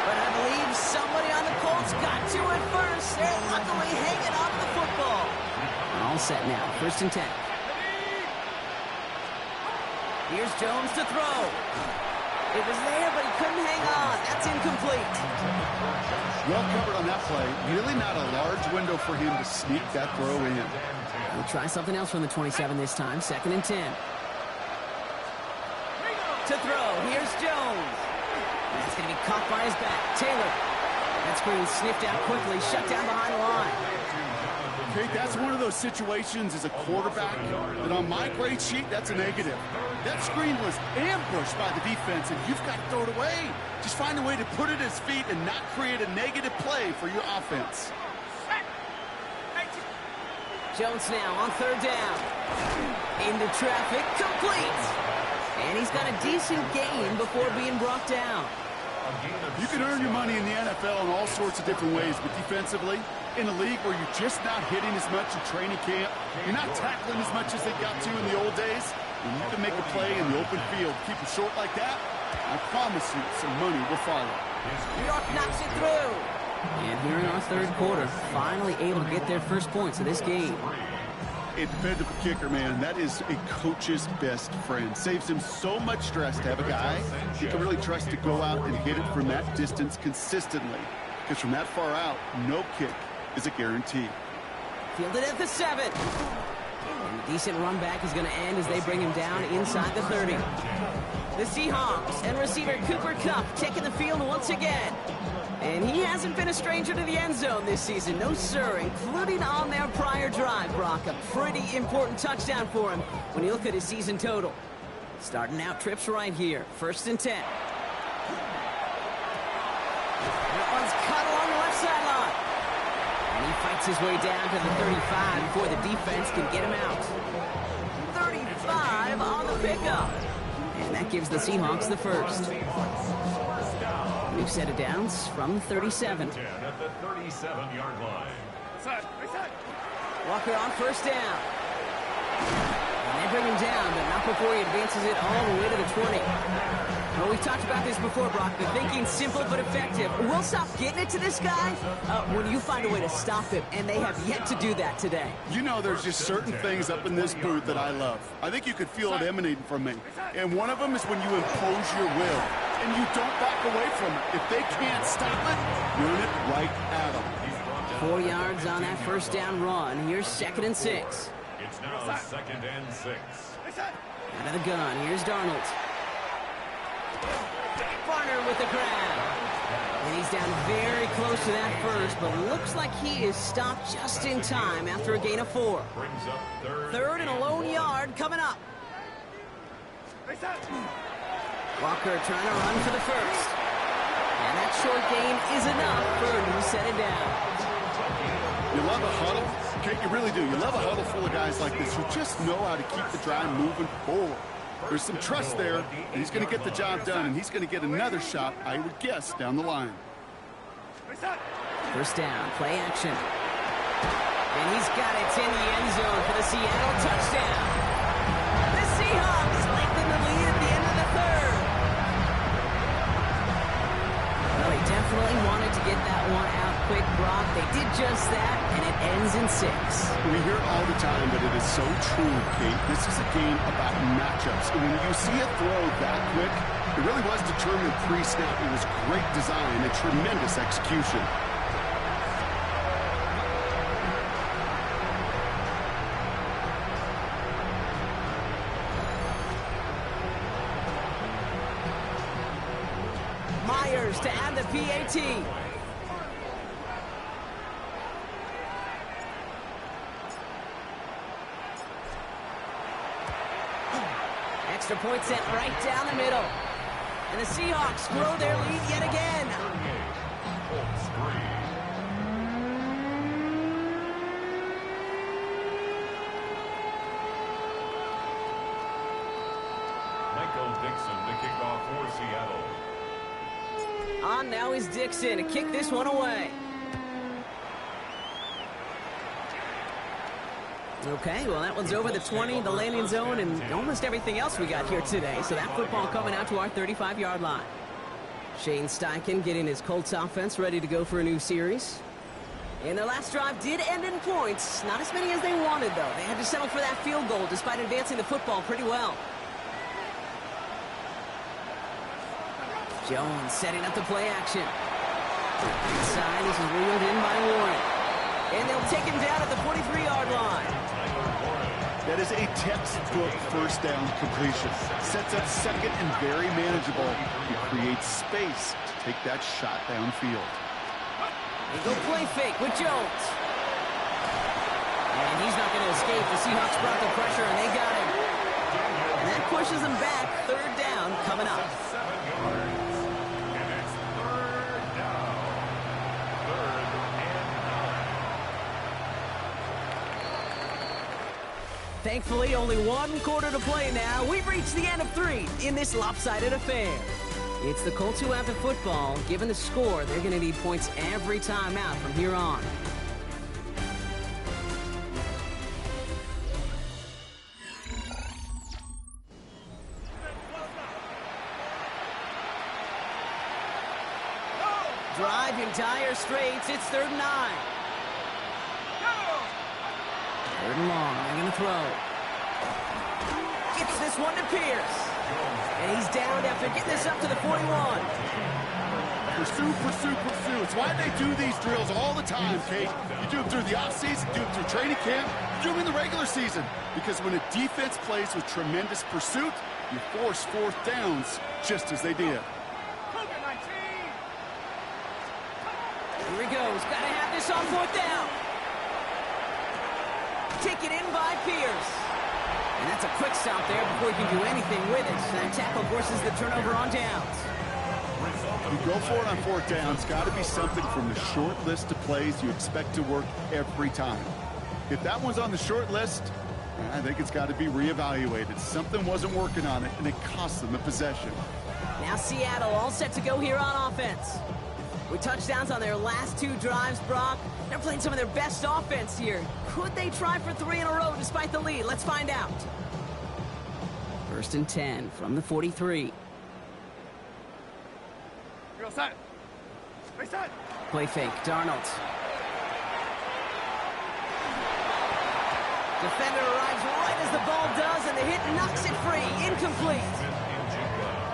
But I believe somebody on the Colts got to it first. They're luckily hanging on to the football. All set now. First and 10. Here's Jones to throw. It was there, but he couldn't hang on. That's incomplete. Well covered on that play. Really not a large window for him to sneak that throw in. We'll try something else from the 27 this time. Second and 10. To throw. Here's Jones. That's going to be caught by his back. Taylor. That screen sniffed out quickly. Shut down behind the line. Okay, that's one of those situations as a quarterback that on my grade sheet, that's a negative. That screen was ambushed by the defense, and you've got to throw it away. Just find a way to put it at his feet and not create a negative play for your offense. Jones now on third down. Into traffic. Complete. And he's got a decent gain before being brought down. You can earn your money in the NFL in all sorts of different ways, but defensively, in a league where you're just not hitting as much in training camp, you're not tackling as much as they got to in the old days, and you can make a play in the open field. Keep it short like that, I promise you some money will follow. New York knocks it through. And here in our third quarter, finally able to get their first points of this game. A dependable kicker, man, that is a coach's best friend. Saves him so much stress to have a guy he can really trust to go out and hit it from that distance consistently. Because from that far out, no kick is a guarantee. Fielded at the 7. And a decent run back is going to end as they bring him down inside the 30. The Seahawks and receiver Cooper Kupp taking the field once again. And he hasn't been a stranger to the end zone this season. No, sir, including on their prior drive, Brock. A pretty important touchdown for him when you look at his season total. Starting out trips right here. First and 10. That one's cut along the left sideline. And he fights his way down to the 35 before the defense can get him out. 35 on the pickup. And that gives the Seahawks the first. New set of downs from 37. At the 37-yard line. Walker on first down. And they bring him down, but not before he advances it all the way to the 20. Well, we've talked about this before, Brock. The thinking's simple but effective. We'll stop getting it to this guy when you find a way to stop him, and they have yet to do that today. You know, there's just certain things up in this booth that I love. I think you could feel it emanating from me. And one of them is when you impose your will, and you don't back away from it. If they can't stop it, run it right at them. 4 yards on that first down run. Here's second and 6. It's now second and 6. Out of the gun, here's Darnold. Barner with the grab. And he's down very close to that first, but looks like he is stopped just in time after a gain of 4. Brings up Third and a lone yard coming up. Walker trying to run for the first. And that short gain is enough for a new set of downs. You love a huddle? Okay, you really do. You love a huddle full of guys like this who just know how to keep the drive moving forward. There's some trust there, and he's going to get the job done, and he's going to get another shot, I would guess, down the line. First down, play action. And he's got it in the end zone for the Seattle touchdown. The Seahawks lengthen the lead at the end of the third. Well, they definitely wanted to get that one out quick, Brock. They did just that, and it ends in 6. We hear it all the time, but it is so true, Kate. This is a game about matchups. And when you see a throw that quick, it really was determined pre-snap. It was great design and tremendous execution. Myers to add the PAT. Extra point sent right down the middle. And the Seahawks grow their lead yet again. Colts 3. Michael Dixon to kick off for Seattle. On now is Dixon to kick this one away. Okay, well, that one's over the 20, the landing zone, and almost everything else we got here today. So that football coming out to our 35-yard line. Shane Steichen getting his Colts offense ready to go for a new series. And their last drive did end in points. Not as many as they wanted, though. They had to settle for that field goal despite advancing the football pretty well. Jones setting up the play action. Inside, this is reeled in by Warren. And they'll take him down at the 43-yard line. That is a textbook first down completion. Sets up second and very manageable. He creates space to take that shot downfield. They go play fake with Jones. And he's not going to escape. The Seahawks brought the pressure, and they got him. And that pushes them back. Third down coming up. 7 yards. And it's third down. Third and 9. Thankfully, only one quarter to play now. We've reached the end of 3 in this lopsided affair. It's the Colts who have the football. Given the score, they're going to need points every time out from here on. Drive in dire straits. It's 3rd and 9. Third and long. They're going to throw. Gets this one to Pierce. And he's down after getting this up to the 41. Pursue, pursue, pursue. It's why they do these drills all the time, Kate. You do them through the offseason, do them through training camp, do them in the regular season. Because when a defense plays with tremendous pursuit, you force 4th downs just as they did. Here he goes. Got to have this on 4th down. Taken in by Pierce. And that's a quick stop there before he can do anything with it. That tackle forces the turnover on downs. You go for it on 4th down. It's got to be something from the short list of plays you expect to work every time. If that one's on the short list, I think it's got to be reevaluated. Something wasn't working on it, and it cost them the possession. Now Seattle all set to go here on offense. With touchdowns on their last 2 drives, Brock, they're playing some of their best offense here. Could they try for 3 in a row despite the lead? Let's find out. 1st and 10 from the 43. Play fake, Darnold. Defender arrives right as the ball does, and the hit knocks it free. Incomplete.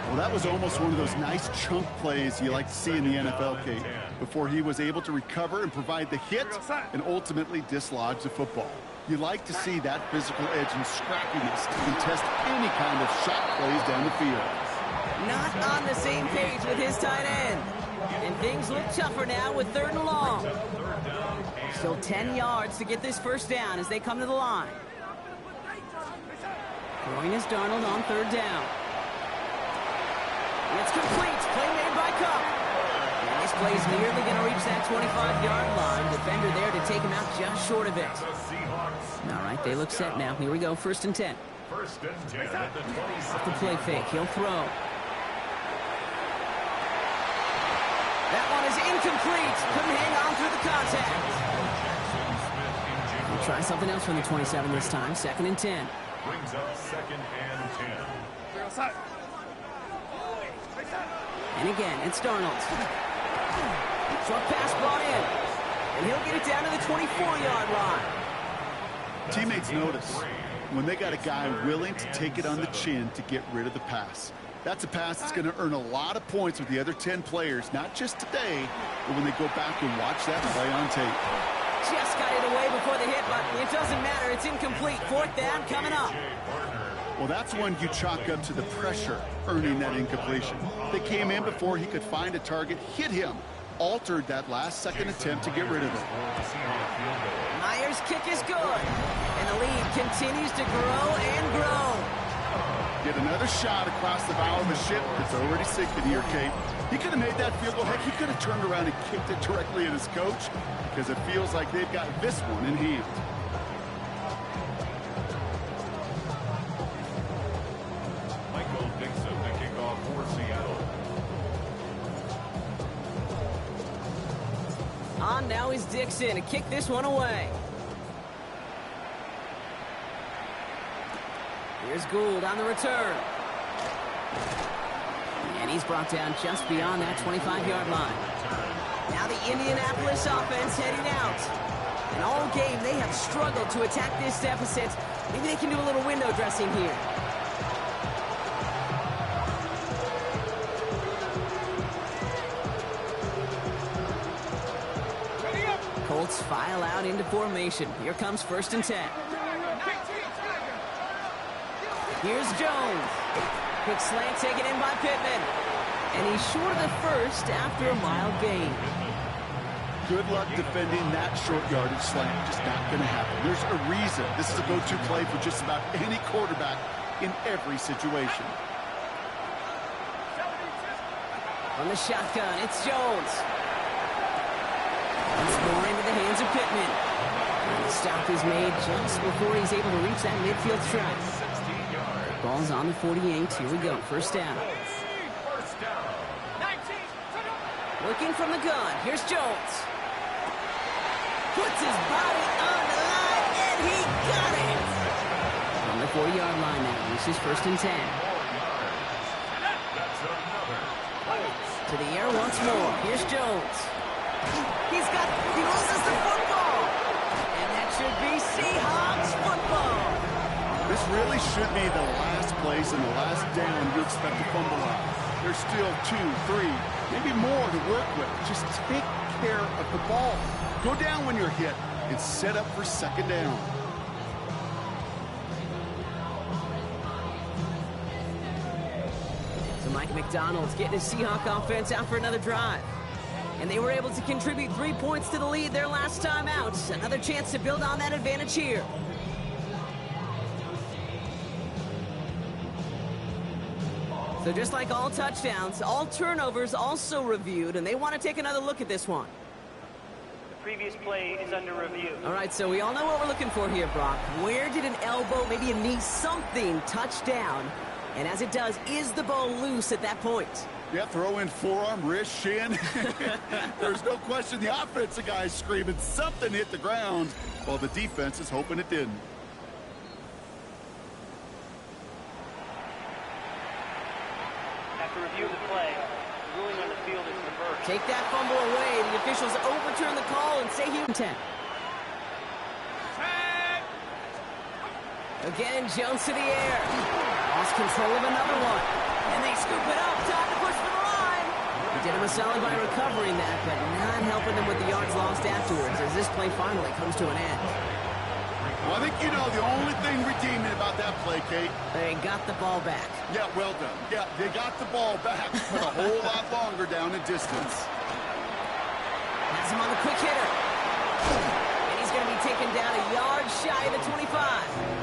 Well, that was almost one of those nice chunk plays you like to see in the NFL, Kate, before he was able to recover and provide the hit and ultimately dislodge the football. You like to see that physical edge and scrappiness to contest any kind of shot plays down the field. Not on the same page with his tight end. And things look tougher now with 3rd and long. Still 10 yards to get this 1st down as they come to the line. Throwing is Darnold on 3rd down. It's complete. Play made by Cup. And this play's nearly going to reach that 25-yard line. Defender there to take him out just short of it. All right, they look set now. Here we go. 1st and 10. 1st and 10 at the 27. Off the play fake. He'll throw. That one is incomplete. Couldn't hang on through the contact. We'll try something else from the 27 this time. 2nd and 10. Brings up 2nd and 10. And again, it's Darnold. Short pass brought in. And he'll get it down to the 24-yard line. Teammates notice when they got a guy willing to take it on the chin to get rid of the pass. That's a pass that's going to earn a lot of points with the other 10 players, not just today, but when they go back and watch that play on tape. Just got it away before the hit, but it doesn't matter. It's incomplete. 4th down coming up. Well, that's one you chalk up to the pressure earning that incompletion. They came in before he could find a target, hit him, altered that last-second attempt to get rid of it. Myers' kick is good, and the lead continues to grow and grow. Get another shot across the bow of the ship that's already sinking here, Kate. He could have made that field goal. Heck, he could have turned around and kicked it directly at his coach because it feels like they've got this one in hand. The kickoff for Seattle. On now is Dixon to kick this one away. Here's Gould on the return. And he's brought down just beyond that 25-yard line. Now the Indianapolis offense heading out. And all game they have struggled to attack this deficit. Maybe they can do a little window dressing here. Colts file out into formation. Here comes 1st and 10. Here's Jones. Quick slant taken in by Pittman. And he's short of the first after a mild gain. Good luck defending that short yardage slant. Just not going to happen. There's a reason this is a go-to play for just about any quarterback in every situation. On the shotgun, it's Jones. It's more into the hands of Pittman. And the stop is made just before he's able to reach that midfield strike. Ball's on the 48. Here we go. 1st down. Looking from the gun. Here's Jones. Puts his body on the line, and he got it. From the 40-yard line now. This is 1st and 10. To the air once more. Here's Jones. He loses the football. And that should be Seahawks football. This really should be the last place and the last down you expect to fumble on. There's still 2, 3, maybe more to work with. Just take care of the ball. Go down when you're hit and set up for 2nd down. So Mike McDonald's getting his Seahawk offense out for another drive. And they were able to contribute 3 points to the lead their last time out. Another chance to build on that advantage here. So just like all touchdowns, all turnovers also reviewed, and they want to take another look at this one. The previous play is under review. All right, so we all know what we're looking for here, Brock. Where did an elbow, maybe a knee, something touch down? And as it does, is the ball loose at that point? Yeah, throw in forearm, wrist, shin. There's no question the offensive guy's screaming something hit the ground while the defense is hoping it didn't. After review of the play, the ruling on the field is reversed. Take that fumble away. The officials overturn the call and say he 10. Again, Jones to the air. Lost control of another one. And they scoop it up. Time to push for the line. He did him a solid by recovering that, but not helping them with the yards lost afterwards as this play finally comes to an end. Well, I think you know the only thing redeeming about that play, Kate. They got the ball back. Yeah, well done. Yeah, they got the ball back, but a whole lot longer down in distance. Has him on the quick hitter. And he's going to be taken down a yard shy of the 25.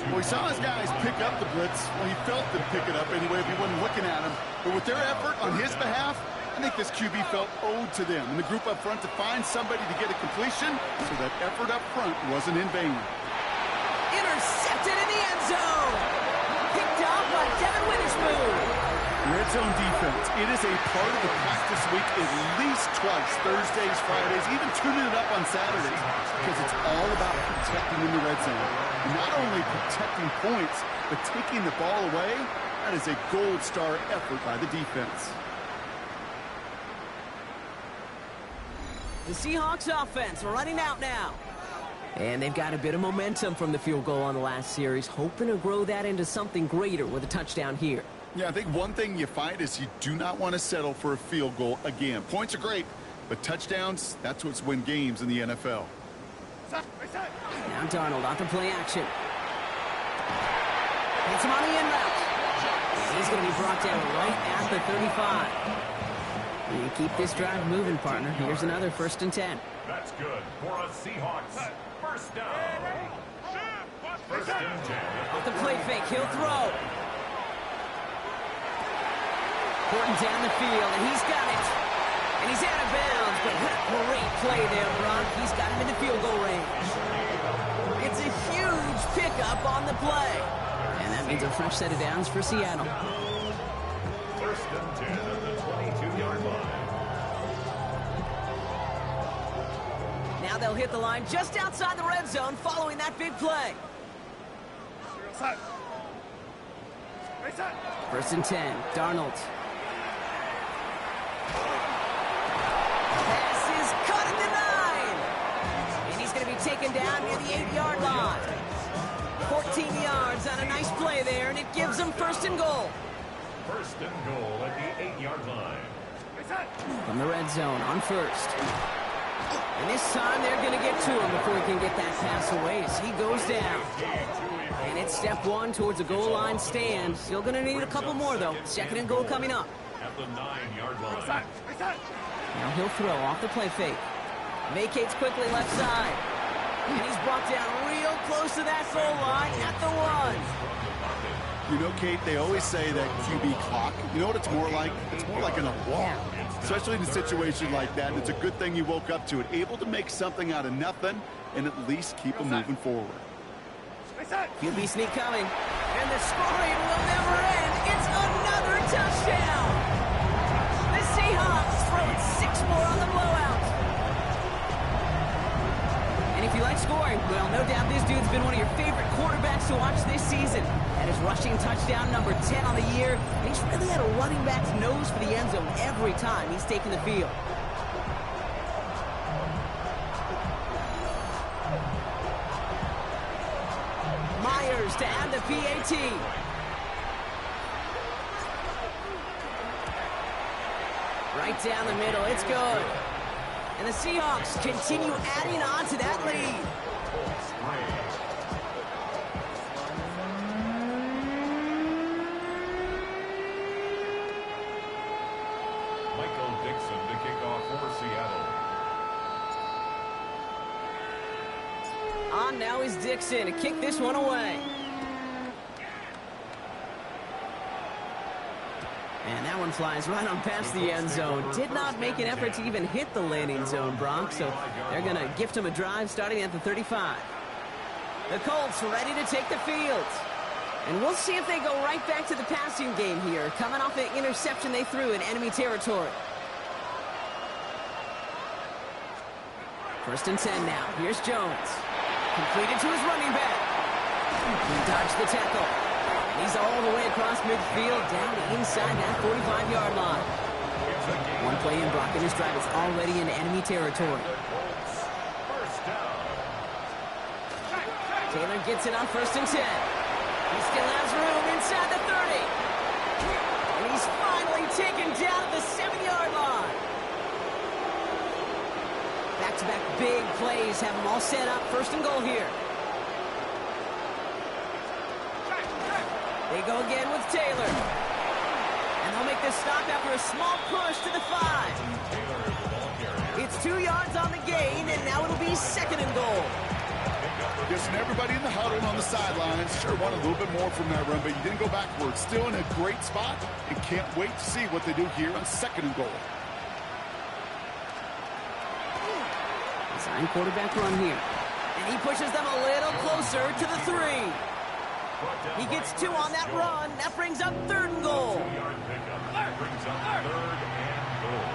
Well, he saw his guys pick up the blitz. Well, he felt them pick it up anyway if he wasn't looking at him. But with their effort on his behalf, I think this QB felt owed to them and the group up front to find somebody to get a completion so that effort up front wasn't in vain. Intercepted in the end zone. Picked off by Devin Witherspoon. Red zone defense. It is a part of the practice week at least twice, Thursdays, Fridays, even tuning it up on Saturdays, because it's all about protecting in the red zone. Not only protecting points, but taking the ball away. That is a gold star effort by the defense. The Seahawks offense running out now. And they've got a bit of momentum from the field goal on the last series, hoping to grow that into something greater with a touchdown here. Yeah, I think one thing you find is you do not want to settle for a field goal again. Points are great, but touchdowns, that's what's win games in the NFL. Now Darnold off the play action. Gets him on the in route. And he's going to be brought down right at the 35. You keep this drive moving, partner. Here's another 1st and 10. That's good for a Seahawks. 1st down. 1st and 10. Off the play fake, he'll throw. Porting down the field, and he's got it. And he's out of bounds, but what a great play there, Brock. He's got him in the field goal range. It's a huge pickup on the play. And that means a fresh set of downs for Seattle. First and 10 at the 22-yard line. Now they'll hit the line just outside the red zone following that big play. First and 10, Darnold. Pass is cut at the 9. And he's going to be taken down near the 8-yard line. 14 yards on a nice play there, and it gives them first and goal. First and goal at the 8-yard line. From the red zone on first. And this time they're going to get to him before he can get that pass away as he goes down. And it's step one towards a goal line stand. Still going to need a couple more, though. Second and goal coming up. At the 9-yard line. Now he'll throw off the play fake. Vacates quickly left side. And he's brought down real close to that goal line at the 1. You know, Kate, they always say that QB clock, you know what it's more like? It's more like an alarm, especially in a situation like that. It's a good thing you woke up to it, able to make something out of nothing and at least keep them moving forward. QB sneak coming, and the scoring will never end. It's another touchdown. The Seahawks throwing 6 more on the blowout. And if you like scoring, well, no doubt this dude's been one of your favorite quarterbacks to watch this season. That is rushing touchdown number 10 on the year. And he's really had a running back's nose for the end zone every time he's taken the field. Myers to add the PAT. Right down the middle, it's good. And the Seahawks continue adding on to that lead. Michael Dixon to kick off for Seattle. On now is Dixon to kick this one away. And that one flies right on past the end zone. Did not make an effort to even hit the landing zone, Bronx. So they're going to gift him a drive starting at the 35. The Colts ready to take the field. And we'll see if they go right back to the passing game here, coming off the interception they threw in enemy territory. First and 10 now. Here's Jones. Completed to his running back. He dodged the tackle. And he's all the way across midfield, down inside that 45-yard line. One play in, Brock, and his drive is already in enemy territory. Taylor gets it on first and 10. He still has room inside the 30. And he's finally taken down at the 7-yard line. Back-to-back big plays have them all set up. First and goal here. They go again with Taylor. And they'll make this stop after a small push to the 5. It's 2 yards on the gain, and now it'll be second and goal. Guessing everybody in the huddle on the sidelines sure wanted a little bit more from that run, but you didn't go backwards. Still in a great spot, and can't wait to see what they do here on second and goal. Design quarterback run here. And he pushes them a little closer to the 3. He gets 2 on that run. That brings up third and goal. Brings up third and goal.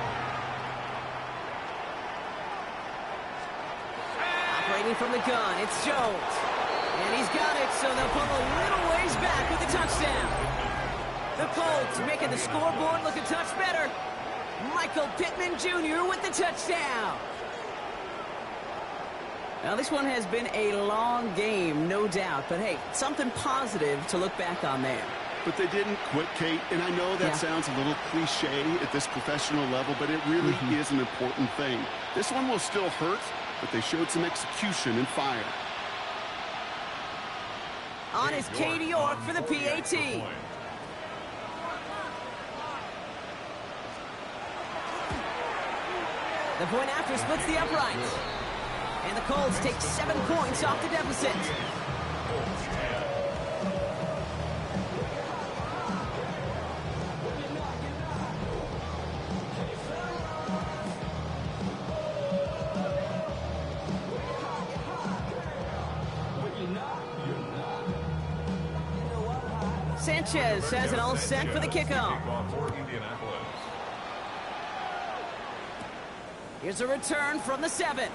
Operating from the gun, it's Jones. And he's got it, so they'll pull a little ways back with the touchdown. The Colts making the scoreboard look a touch better. Michael Pittman Jr. with the touchdown. Now, this one has been a long game, no doubt. But, hey, something positive to look back on there. But they didn't quit, Kate, and I know that sounds a little cliche at this professional level, but it really is an important thing. This one will still hurt, but they showed some execution and fire. On is Katie York for the PAT. The point after splits the uprights. And the Colts take 7 points off the deficit. Sanchez has it all set for the kickoff. For Indianapolis. Here's a return from the 7.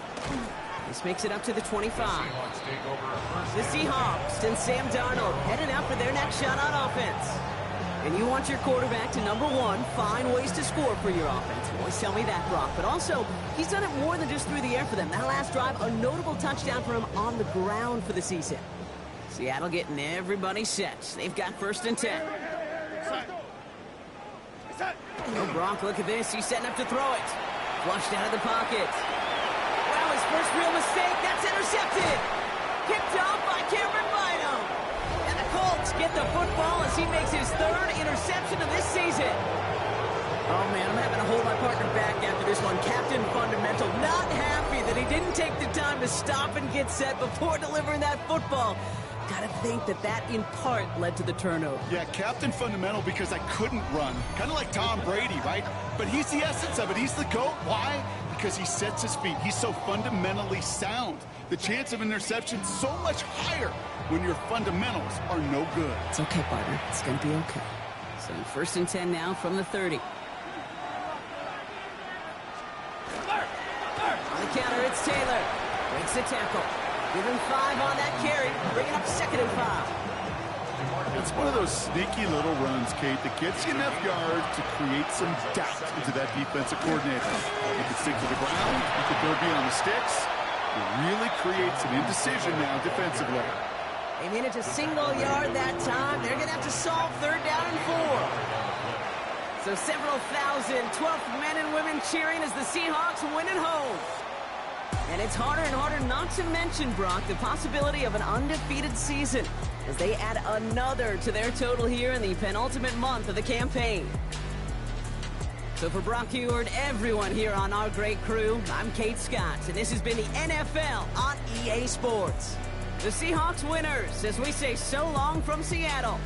This makes it up to the 25. Seahawks take over The Seahawks and Sam Darnold headed out for their next shot on offense. And you want your quarterback to, number one, find ways to score for your offense. You always tell me that, Brock. But also, he's done it more than just through the air for them. That last drive, a notable touchdown for him on the ground for the season. Seattle getting everybody set. They've got 1st and 10. Oh, Brock, look at this. He's setting up to throw it. Flushed out of the pocket. Wow, his first real mistake. That's intercepted. Picked off by Cameron Bynum. And the Colts get the football as he makes his 3rd interception of this season. Oh, man, I'm having to hold my partner back after this one. Captain Fundamental not happy that he didn't take the time to stop and get set before delivering that football. Gotta think that in part led to the turnover. Yeah, Captain Fundamental because I couldn't run. Kind of like Tom Brady, right? But he's the essence of it. He's the GOAT. Why? Because he sets his feet. He's so fundamentally sound. The chance of interception so much higher when your fundamentals are no good. It's okay, partner. It's gonna be okay. So 1st and 10 now from the 30. On the counter, it's Taylor. Breaks the tackle. Give him 5 on that carry. Bringing up 2nd and 5. It's one of those sneaky little runs, Kate, that gets you enough yards to create some doubt into that defensive coordinator. You can stick to the ground. You can go be on the sticks. It really creates an indecision now defensively. They made it to single yard that time. They're going to have to solve 3rd down and 4. So several thousand 12th men and women cheering as the Seahawks win at home. And it's harder and harder not to mention, Brock, the possibility of an undefeated season as they add another to their total here in the penultimate month of the campaign. So for Brock Huard, everyone here on our great crew, I'm Kate Scott, and this has been the NFL on EA Sports. The Seahawks winners as we say so long from Seattle.